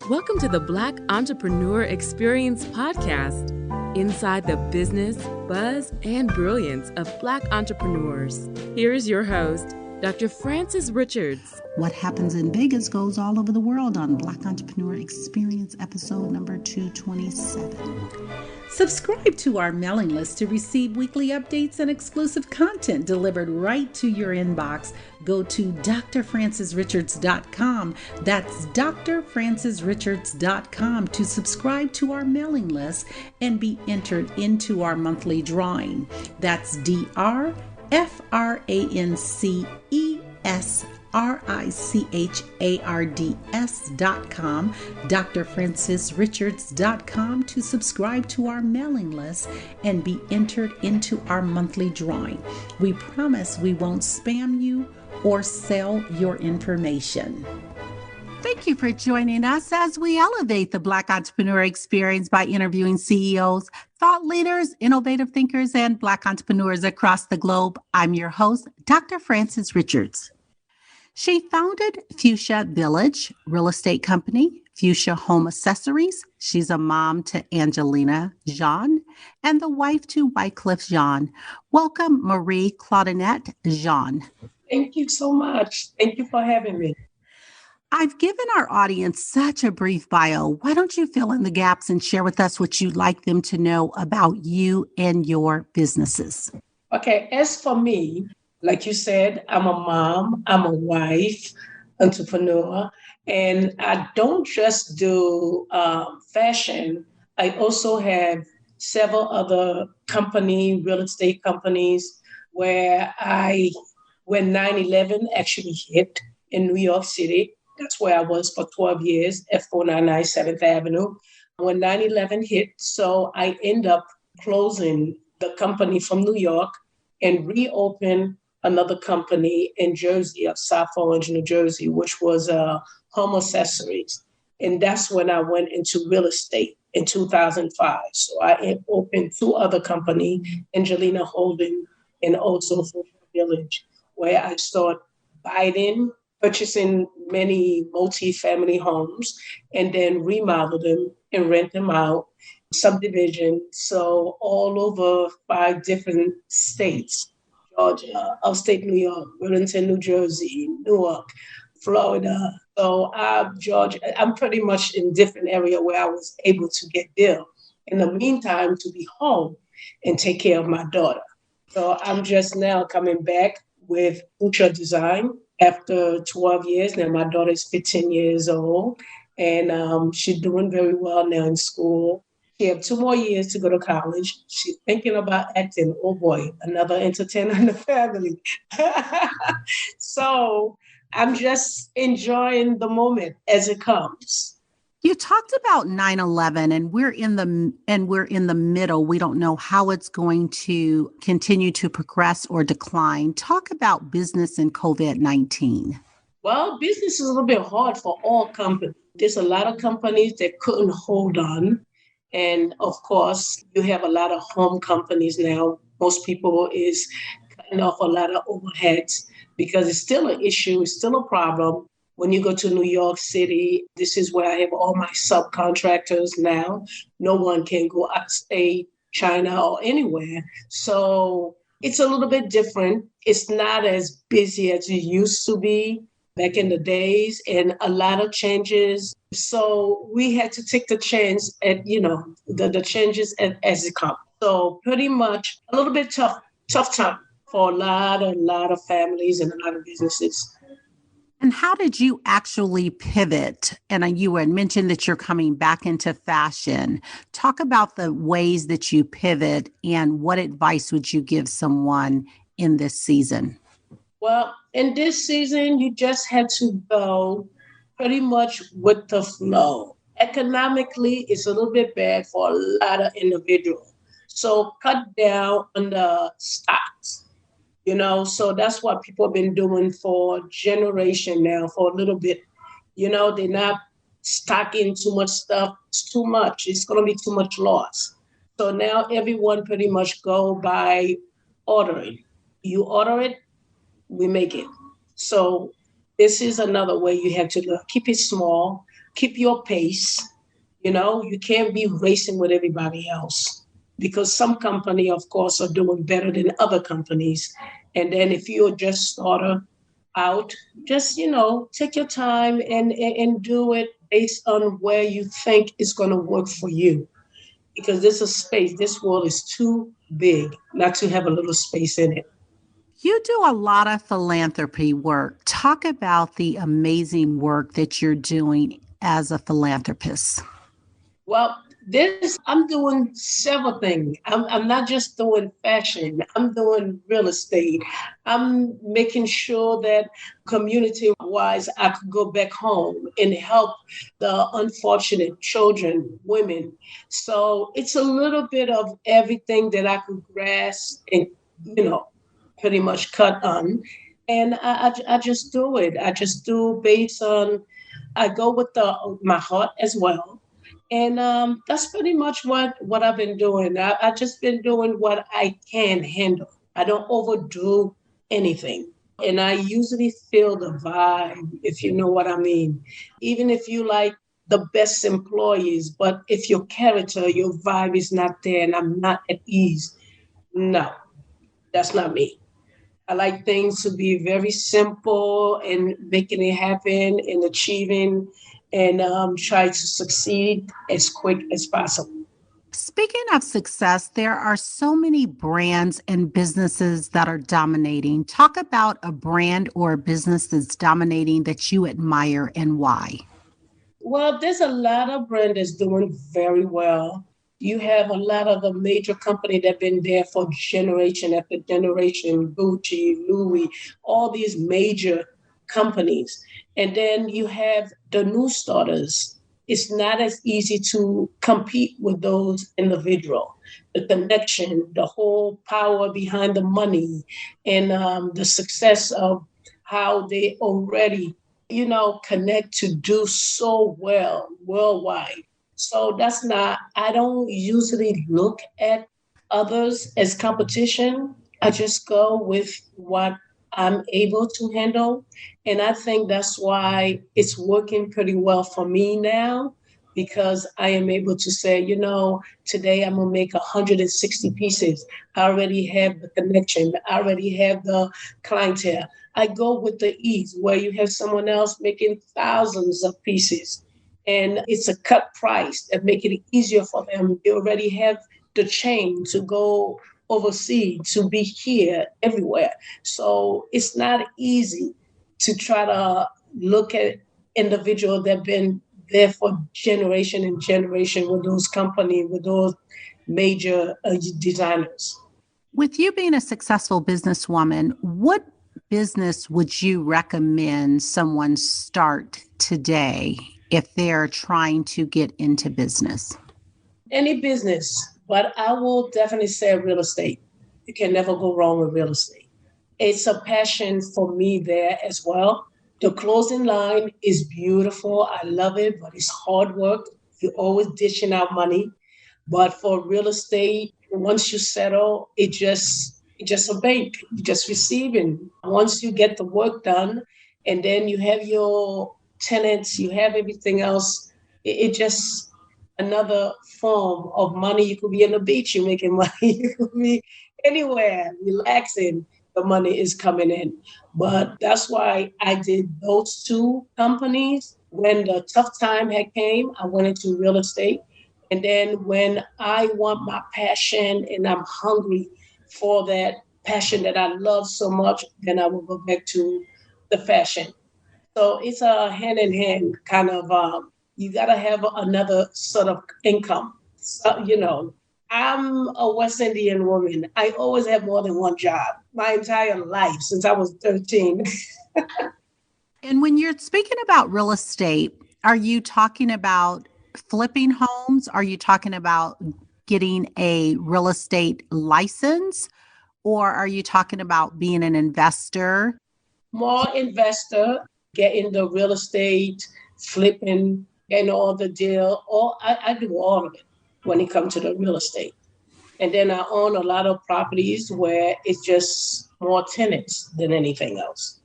Welcome to the Black Entrepreneur Experience podcast, inside the business, buzz, and brilliance of Black entrepreneurs. Here is your host, Dr. Frances Richards. What happens in Vegas goes all over the world on Black Entrepreneur Experience episode number 227. Subscribe to our mailing list to receive weekly updates and exclusive content delivered right to your inbox. Go to drfrancesrichards.com. That's drfrancesrichards.com to subscribe to our mailing list and be entered into our monthly drawing. That's drfrancesrichards.com, drfrancesrichards.com to subscribe to our mailing list and be entered into our monthly drawing. We promise we won't spam you or sell your information. Thank you for joining us as we elevate the Black entrepreneur experience by interviewing CEOs, thought leaders, innovative thinkers, and Black entrepreneurs across the globe. I'm your host, Dr. Frances Richards. She founded Fusha Village real estate company, Fusha Home Accessories. She's a mom to Angelina Jean and the wife to Wycliffe Jean. Welcome, Marie Claudinette Jean. Thank you so much. Thank you for having me. I've given our audience such a brief bio. Why don't you fill in the gaps and share with us what you'd like them to know about you and your businesses? Okay, as for me, like you said, I'm a mom, I'm a wife, entrepreneur, and I don't just do fashion. I also have several other real estate companies when 9/11 actually hit in New York City. That's where I was for 12 years at 499 7th Avenue. When 9/11 hit, so I end up closing the company from New York and reopen another company in Jersey, of South Orange, New Jersey, which was Home Accessories. And that's when I went into real estate in 2005. So I opened two other companies, Angelina Holding and also Fusha Village, where I started purchasing many multi-family homes and then remodel them and rent them out, subdivision. So all over 5 different states, Georgia, upstate New York, Burlington, New Jersey, Newark, Florida. So Georgia, I'm pretty much in different area where I was able to get there. In the meantime, to be home and take care of my daughter. So I'm just now coming back with Fushá Design after 12 years. Now my daughter is 15 years old and she's doing very well now in school. She has 2 more years to go to college. She's thinking about acting. Oh boy, another entertainer in the family. So I'm just enjoying the moment as it comes. You talked about 9/11 and we're in the middle. We don't know how it's going to continue to progress or decline. Talk about business and COVID-19. Well, business is a little bit hard for all companies. There's a lot of companies that couldn't hold on. And of course, you have a lot of home companies now. Most people is cutting off a lot of overheads because it's still an issue. It's still a problem. When you go to New York City, this is where I have all my subcontractors now. No one can go out of state, China, or anywhere. So it's a little bit different. It's not as busy as it used to be back in the days, and a lot of changes. So we had to take the chance at, the changes as it comes. So pretty much a little bit tough time for a lot of families and a lot of businesses. And how did you actually pivot? And you had mentioned that you're coming back into fashion. Talk about the ways that you pivot and what advice would you give someone in this season? Well, in this season, you just had to go pretty much with the flow. Economically, it's a little bit bad for a lot of individuals. So cut down on the stocks. So that's what people have been doing for a generation now, for a little bit. They're not stocking too much stuff. It's too much. It's going to be too much loss. So now everyone pretty much go by ordering. You order it, we make it. So this is another way you have to keep it small, keep your pace. You can't be racing with everybody else because some company, of course, are doing better than other companies. And then if you're just starter out, just, take your time and do it based on where you think is going to work for you. Because this world is too big not to have a little space in it. You do a lot of philanthropy work. Talk about the amazing work that you're doing as a philanthropist. Well, I'm doing several things. I'm not just doing fashion. I'm doing real estate. I'm making sure that community-wise, I could go back home and help the unfortunate children, women. So it's a little bit of everything that I could grasp and, pretty much cut on. And I just do it. I just do based on, I go with my heart as well. And that's pretty much what I've been doing. I've just been doing what I can handle. I don't overdo anything. And I usually feel the vibe, if you know what I mean. Even if you like the best employees, but if your character, your vibe is not there and I'm not at ease, no, that's not me. I like things to be very simple and making it happen and achieving and try to succeed as quick as possible. Speaking of success, there are so many brands and businesses that are dominating. Talk about a brand or a business that's dominating that you admire and why. Well, there's a lot of brands that's doing very well. You have a lot of the major companies that have been there for generation after generation, Gucci, Louis, all these major companies. And then you have the new starters. It's not as easy to compete with those individuals. The connection, the whole power behind the money, and the success of how they already, connect to do so well worldwide. So I don't usually look at others as competition. I just go with what I'm able to handle. And I think that's why it's working pretty well for me now, because I am able to say, today I'm going to make 160 pieces. I already have the connection. I already have the clientele. I go with the ease where you have someone else making thousands of pieces and it's a cut price that make it easier for them. They already have the chain to go overseas, to be here everywhere. So it's not easy to try to look at individuals that have been there for generation and generation with those companies, with those major designers. With you being a successful businesswoman, what business would you recommend someone start today if they're trying to get into business? Any business, but I will definitely say real estate. You can never go wrong with real estate. It's a passion for me there as well. The closing line is beautiful. I love it, but it's hard work. You're always dishing out money. But for real estate, once you settle, it's just a bank. You're just receiving. Once you get the work done, and then you have your tenants, you have everything else, it just another form of money. You could be on the beach, you're making money. You could be anywhere, relaxing. The money is coming in. But that's why I did those two companies. When the tough time had came, I went into real estate. And then when I want my passion and I'm hungry for that passion that I love so much, then I will go back to the fashion. So it's a hand in hand kind of, you got to have another sort of income. So, I'm a West Indian woman. I always have more than one job my entire life since I was 13. And when you're speaking about real estate, are you talking about flipping homes? Are you talking about getting a real estate license? Or are you talking about being an investor? More investor, getting the real estate, flipping, and all the deal. I do all of it when it comes to the real estate. And then I own a lot of properties where it's just more tenants than anything else.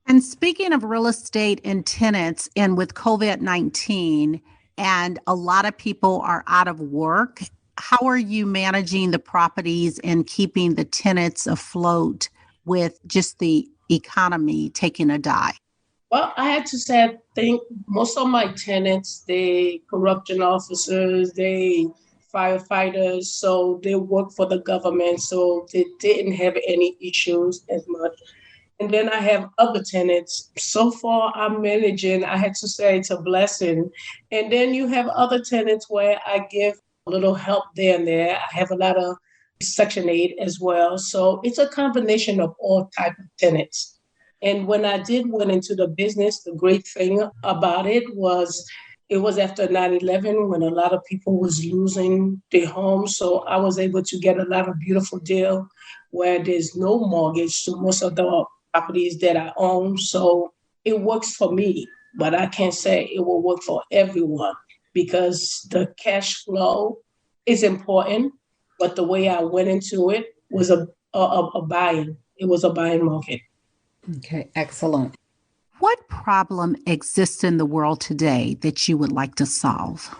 And speaking of real estate and tenants, and with COVID-19, and a lot of people are out of work, how are you managing the properties and keeping the tenants afloat with just the economy taking a dive? Well, I had to say, I think most of my tenants, they corruption officers, they firefighters, so they work for the government, so they didn't have any issues as much. And then I have other tenants. So far, I'm managing. I had to say it's a blessing. And then you have other tenants where I give a little help there and there. I have a lot of Section 8 as well. So it's a combination of all type of tenants. And when I did went into the business, the great thing about it was after 9/11 when a lot of people was losing their homes. So I was able to get a lot of beautiful deal where there's no mortgage to most of the properties that I own. So it works for me, but I can't say it will work for everyone because the cash flow is important. But the way I went into it was a buying. It was a buying market. Okay, excellent. What problem exists in the world today that you would like to solve?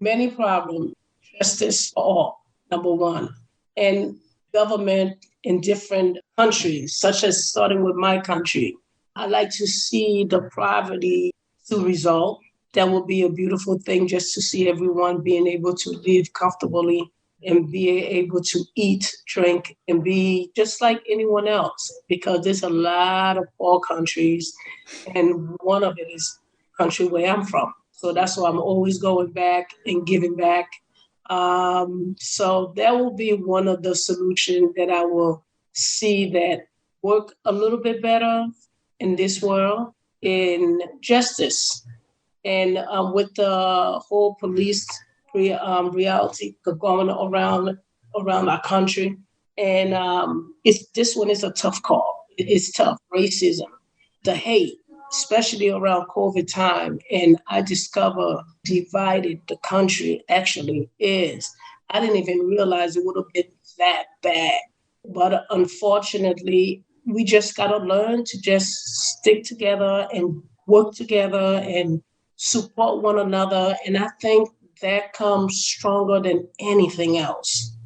Many problems, justice for all, number one, and government in different countries, such as starting with my country. I like to see the poverty to resolve. That would be a beautiful thing just to see everyone being able to live comfortably and be able to eat, drink, and be just like anyone else, because there's a lot of poor countries, and one of it is the country where I'm from. So that's why I'm always going back and giving back. So that will be one of the solutions that I will see that work a little bit better in this world in justice. And with the whole police reality going around our country, and this one is a tough call. It's tough. Racism, the hate, especially around COVID time. And I discovered divided the country actually is. I didn't even realize it would have been that bad. But unfortunately, we just got to learn to just stick together and work together and support one another. And I think that comes stronger than anything else.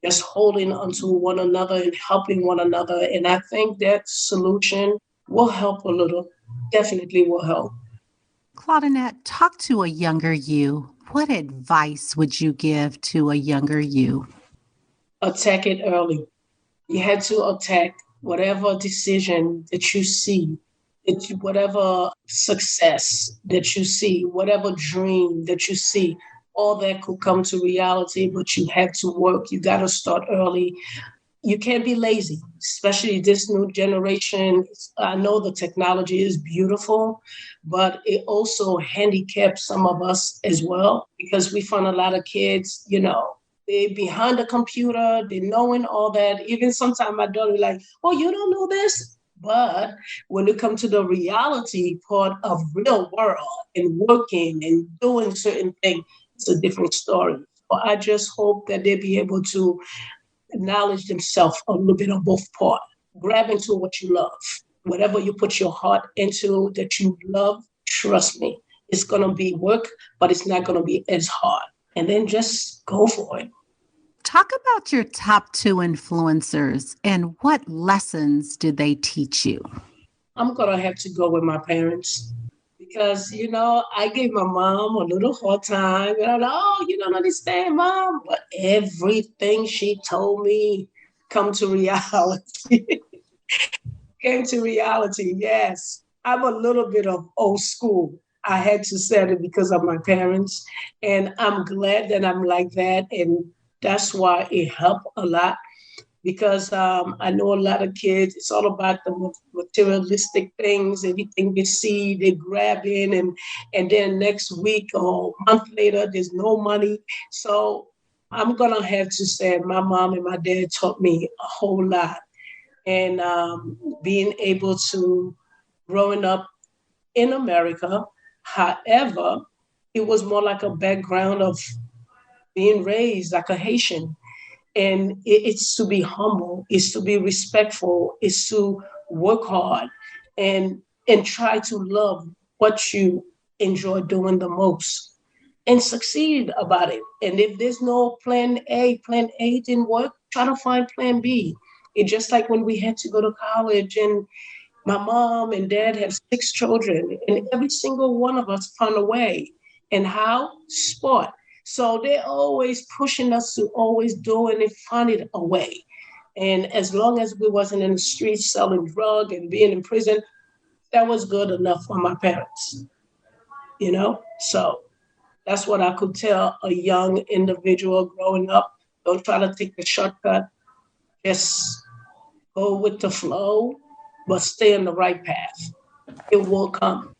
Just holding onto one another and helping one another. And I think that solution will help a little. Definitely will help. Claudinette, talk to a younger you. What advice would you give to a younger you? Attack it early. You had to attack whatever decision that you see, whatever success that you see, whatever dream that you see, all that could come to reality, but you have to work. You got to start early. You can't be lazy, especially this new generation. I know the technology is beautiful, but it also handicaps some of us as well, because we find a lot of kids, they behind the computer, they knowing all that. Even sometimes my daughter like, oh, you don't know this? But when it comes to the reality part of real world and working and doing certain things, it's a different story. So I just hope that they be able to acknowledge themselves a little bit on both parts. Grab into what you love. Whatever you put your heart into that you love, trust me, it's going to be work, but it's not going to be as hard. And then just go for it. Talk about your top 2 influencers and what lessons did they teach you? I'm going to have to go with my parents because, I gave my mom a little hard time. Oh, you don't understand, Mom. But everything she told me come to reality. Came to reality, yes. I'm a little bit of old school. I had to say it because of my parents. And I'm glad that I'm like that. And that's why it helped a lot. Because I know a lot of kids, it's all about the materialistic things. Everything they see, they grab in, and then next week or a month later, there's no money. So I'm going to have to say my mom and my dad taught me a whole lot. And being able to growing up in America, however, it was more like a background of being raised like a Haitian. And it's to be humble, it's to be respectful, it's to work hard. and try to love what you enjoy doing the most and succeed about it. And if there's no plan A didn't work, try to find plan B. It's just like when we had to go to college, and my mom and dad have 6 children, and every single one of us found a way. And how? Sport. So they're always pushing us to always do and finding a way. And as long as we wasn't in the streets selling drug and being in prison, that was good enough for my parents, you know? So that's what I could tell a young individual growing up. Don't try to take the shortcut. Just go with the flow, but stay on the right path. It will come.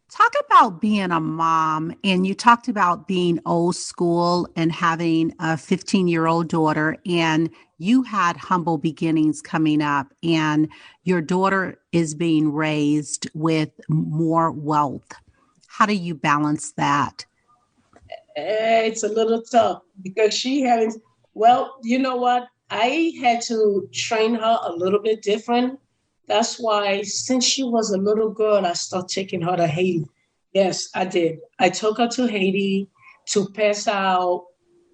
Talk about being a mom, and you talked about being old school and having a 15-year-old daughter, and you had humble beginnings coming up, and your daughter is being raised with more wealth. How do you balance that? It's a little tough because she having, well, you know what? I had to train her a little bit different. That's why since she was a little girl, I started taking her to Haiti. Yes, I did. I took her to Haiti to pass out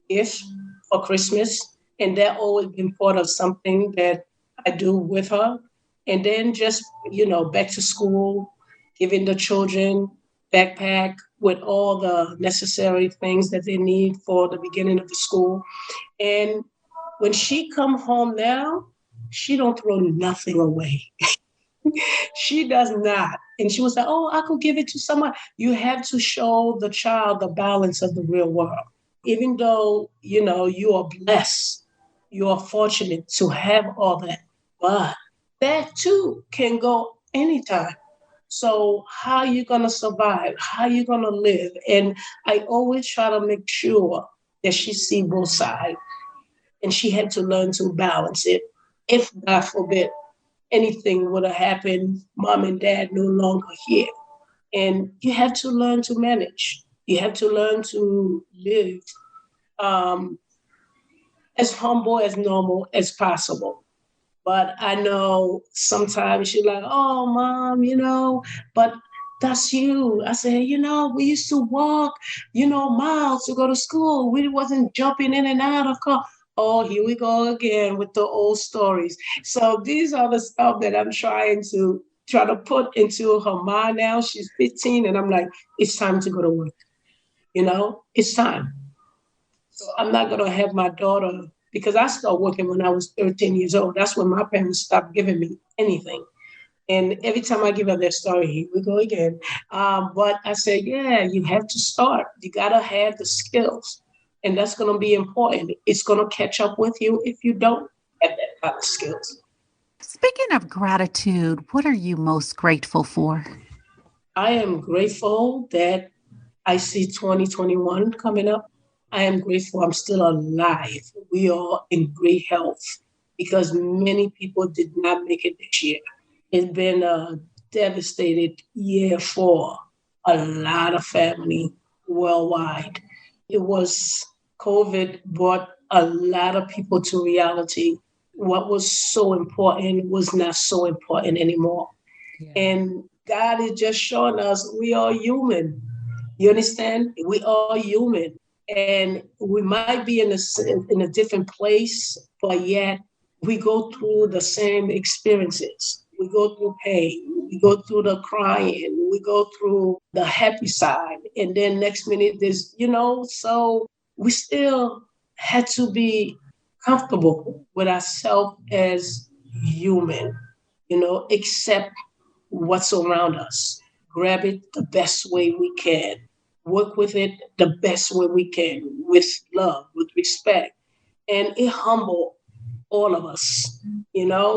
gifts for Christmas. And that always been part of something that I do with her. And then just, back to school, giving the children backpack with all the necessary things that they need for the beginning of the school. And when she come home now, she don't throw nothing away. She does not. And she was like, oh, I could give it to someone. You have to show the child the balance of the real world. Even though, you are blessed, you are fortunate to have all that. But that too can go anytime. So how are you going to survive? How are you going to live? And I always try to make sure that she see both sides. And she had to learn to balance it. If, God forbid, anything would have happened, mom and dad no longer here. And you have to learn to manage. You have to learn to live as humble, as normal as possible. But I know sometimes she's like, oh, mom, but that's you. I said, we used to walk, miles to go to school. We wasn't jumping in and out of car. Oh, here we go again with the old stories. So these are the stuff that I'm trying to put into her mind now. She's 15 and I'm like, it's time to go to work. It's time. So I'm not going to have my daughter, because I started working when I was 13 years old. That's when my parents stopped giving me anything. And every time I give her that story, here we go again. But I said, yeah, you have to start. You got to have the skills. And that's going to be important. It's going to catch up with you if you don't have that kind of skills. Speaking of gratitude, what are you most grateful for? I am grateful that I see 2021 coming up. I am grateful I'm still alive. We are in great health because many people did not make it this year. It's been a devastated year for a lot of family worldwide. It was COVID brought a lot of people to reality. What was so important was not so important anymore. Yeah. And God is just showing us we are human. You understand? We are human. And we might be in a different place, but yet we go through the same experiences. We go through pain. We go through the crying. We go through the happy side. And then next minute there's, so we still had to be comfortable with ourselves as human, accept what's around us. Grab it the best way we can. Work with it the best way we can, with love, with respect. And it humble all of us,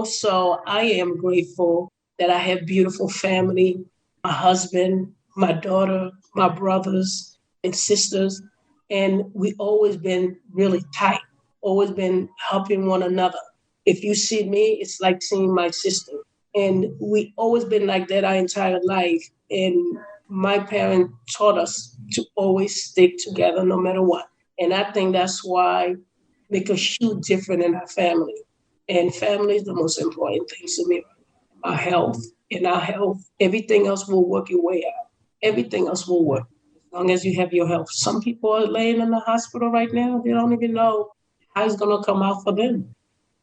So I am grateful that I have beautiful family, my husband, my daughter, my brothers and sisters. And we always been really tight, always been helping one another. If you see me, it's like seeing my sister. And we always been like that our entire life. And my parents taught us to always stick together no matter what. And I think that's why make a huge difference in our family. And family is the most important thing to me. Our health, and our health, everything else will work your way out. Everything else will work as long as you have your health. Some people are laying in the hospital right now. They don't even know how it's going to come out for them.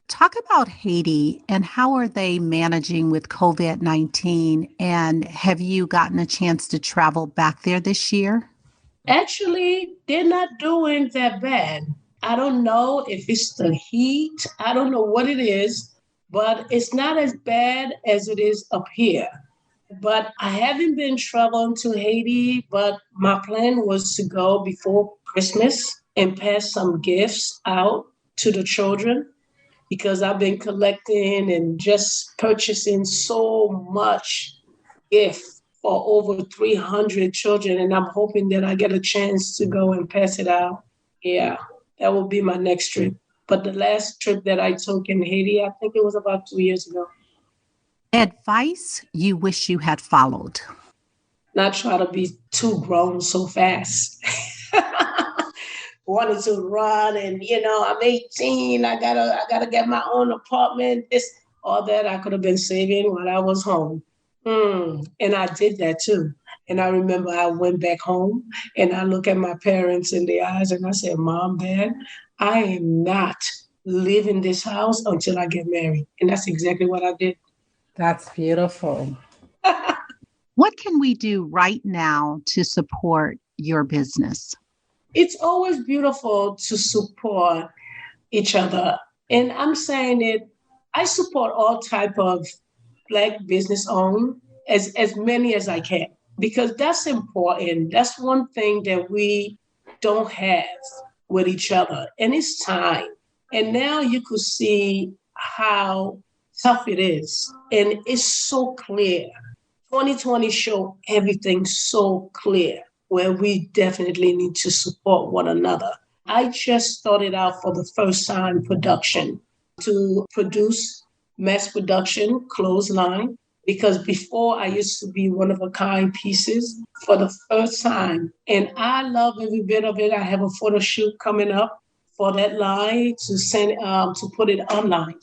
Talk about Haiti and how are they managing with COVID-19? And have you gotten a chance to travel back there this year? Actually, they're not doing that bad. I don't know if it's the heat. I don't know what it is, but it's not as bad as it is up here. But I haven't been traveling to Haiti, but my plan was to go before Christmas and pass some gifts out to the children because I've been collecting and just purchasing so much gift for over 300 children. And I'm hoping that I get a chance to go and pass it out. Yeah, that will be my next trip. But the last trip that I took in Haiti, I think it was about 2 years ago. Advice you wish you had followed? Not try to be too grown so fast. Wanted to run and, I'm 18. I gotta get my own apartment. All that I could have been saving while I was home. And I did that too. And I remember I went back home and I look at my parents in the eyes and I said, Mom, Dad, I am not leaving this house until I get married. And that's exactly what I did. That's beautiful. What can we do right now to support your business? It's always beautiful to support each other. And I'm saying it, I support all type of Black business owned as many as I can, because that's important. That's one thing that we don't have with each other. And it's time. And now you could see how tough it is. And it's so clear. 2020 showed everything so clear where we definitely need to support one another. I just started out for the first time production to produce mass production clothes line, because before I used to be one of a kind pieces for the first time. And I love every bit of it. I have a photo shoot coming up for that line to send to put it online.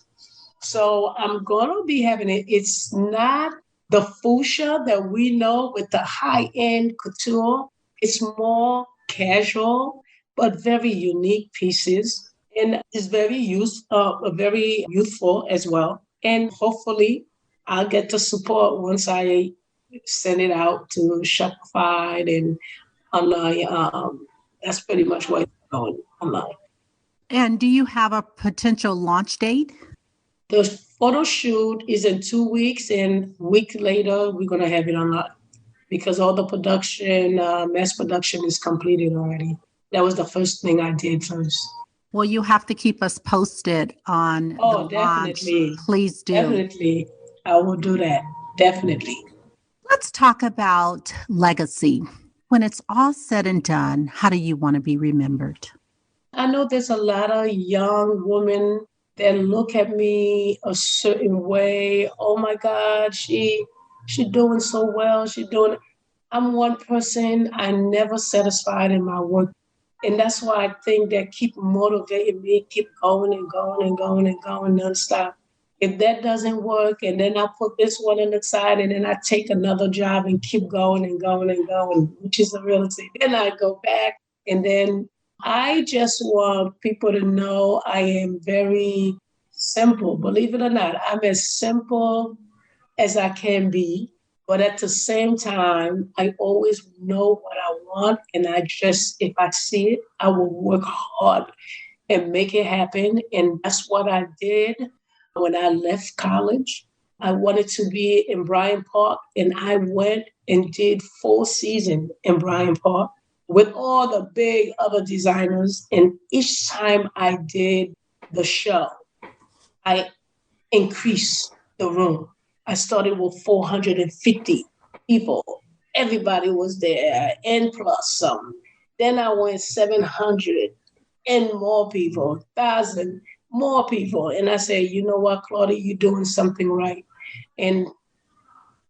So I'm gonna be having it. It's not the Fusha that we know with the high-end couture. It's more casual, but very unique pieces. And it's very youthful as well. And hopefully I'll get the support once I send it out to Shopify and online. That's pretty much what it's going online. And do you have a potential launch date? The photo shoot is in 2 weeks, and a week later, we're going to have it online because all the production, mass production is completed already. That was the first thing I did first. Well, you have to keep us posted on the definitely. launch. Please do. Definitely. I will do that. Definitely. Let's talk about legacy. When it's all said and done, how do you want to be remembered? I know there's a lot of young women that look at me a certain way. Oh my God, she doing so well. I'm one person. I'm never satisfied in my work. And that's why I think that keep motivating me, keep going and going and going and going nonstop. If that doesn't work, and then I put this one on the side, and then I take another job and keep going and going and going, which is the reality. Then I go back, and then I just want people to know I am very simple. Believe it or not, I'm as simple as I can be. But at the same time, I always know what I want. And if I see it, I will work hard and make it happen. And that's what I did when I left college. I wanted to be in Bryant Park, and I went and did 4 seasons in Bryant Park with all the big other designers. And each time I did the show, I increased the room. I started with 450 people. Everybody was there, and plus some. Then I went 700 and more people, 1,000 more people. And I said, you know what, Claudia, you're doing something right. And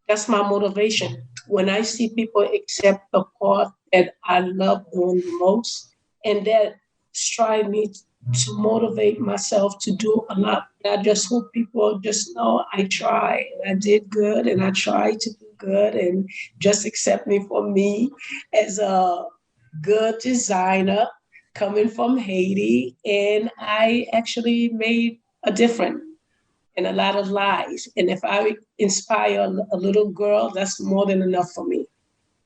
that's my motivation. When I see people accept the part that I love doing the most, and that strive me to motivate myself to do a lot. I just hope people just know I tried and I did good and I tried to do good and just accept me for me as a good designer coming from Haiti. And I actually made a difference in a lot of lives. And if I inspire a little girl, that's more than enough for me.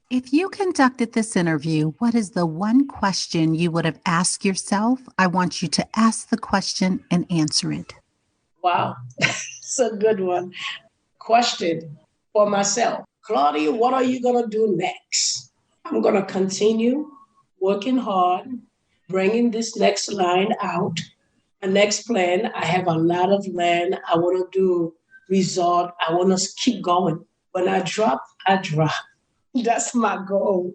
If you conducted this interview, what is the one question you would have asked yourself? I want you to ask the question and answer it. Wow, it's a good one. Question for myself. Claudia, what are you going to do next? I'm going to continue working hard, bringing this next line out. My next plan, I have a lot of land. I want to do resort. I want to keep going. When I drop, I drop. That's my goal.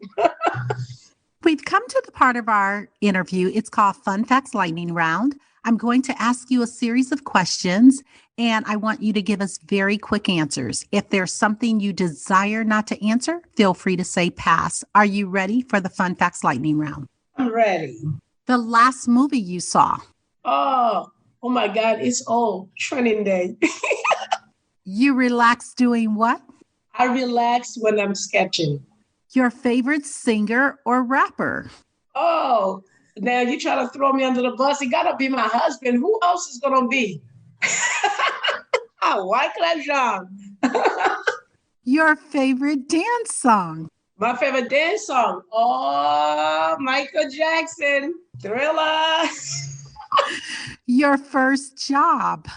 We've come to the part of our interview. It's called Fun Facts Lightning Round. I'm going to ask you a series of questions, and I want you to give us very quick answers. If there's something you desire not to answer, feel free to say pass. Are you ready for the Fun Facts Lightning Round? I'm ready. The last movie you saw? Oh my God, it's all Training Day. You relax doing what? I relax when I'm sketching. Your favorite singer or rapper? Oh, now you try to throw me under the bus. It got to be my husband. Who else is going to be? Wyclef Jean. Your favorite dance song? My favorite dance song? Oh, Michael Jackson. Thriller. Your first job?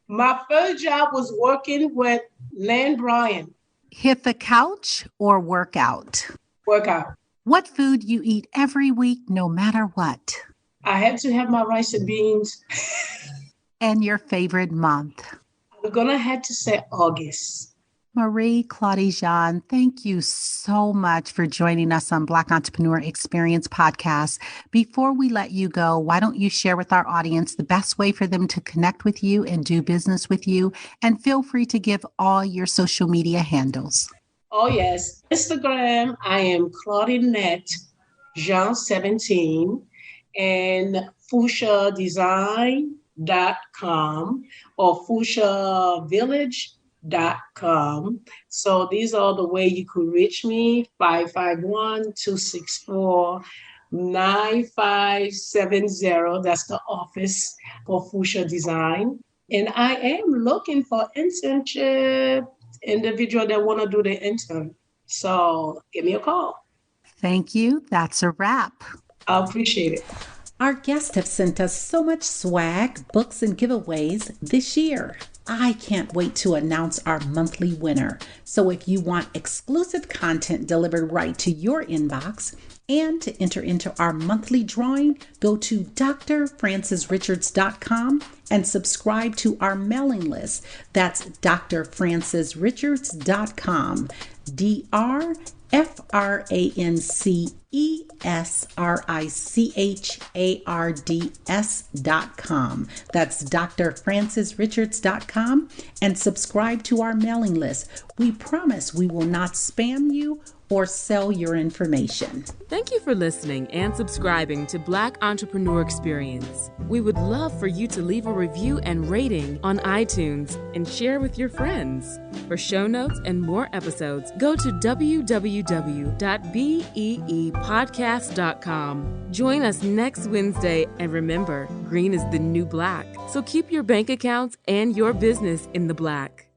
My first job was working with Land Bryan. Hit the couch or workout? Workout. What food you eat every week, no matter what? I had to have my rice and beans. And your favorite month? We're going to have to say August. Marie-Claude-Jean, thank you so much for joining us on Black Entrepreneur Experience Podcast. Before we let you go, why don't you share with our audience the best way for them to connect with you and do business with you? And feel free to give all your social media handles. Oh, yes. Instagram, I am Claudinette Jean 17 and FushaDesign.com or FushaVillage.com. So these are the way you could reach me, 551-264-9570. That's the office for Fusha Design. And I am looking for internship individual that want to do the intern. So give me a call. Thank you. That's a wrap. I appreciate it. Our guests have sent us so much swag, books, and giveaways this year. I can't wait to announce our monthly winner. So if you want exclusive content delivered right to your inbox and to enter into our monthly drawing, go to drfrancisrichards.com and subscribe to our mailing list. That's drfrancisrichards.com. drfrancisrichards.com. That's drfrancisrichards.com and subscribe to our mailing list. We promise we will not spam you or sell your information. Thank you for listening and subscribing to Black Entrepreneur Experience. We would love for you to leave a review and rating on iTunes and share with your friends. For show notes and more episodes, go to www.beepodcast.com. Join us next Wednesday, and remember, green is the new black. So keep your bank accounts and your business in the black.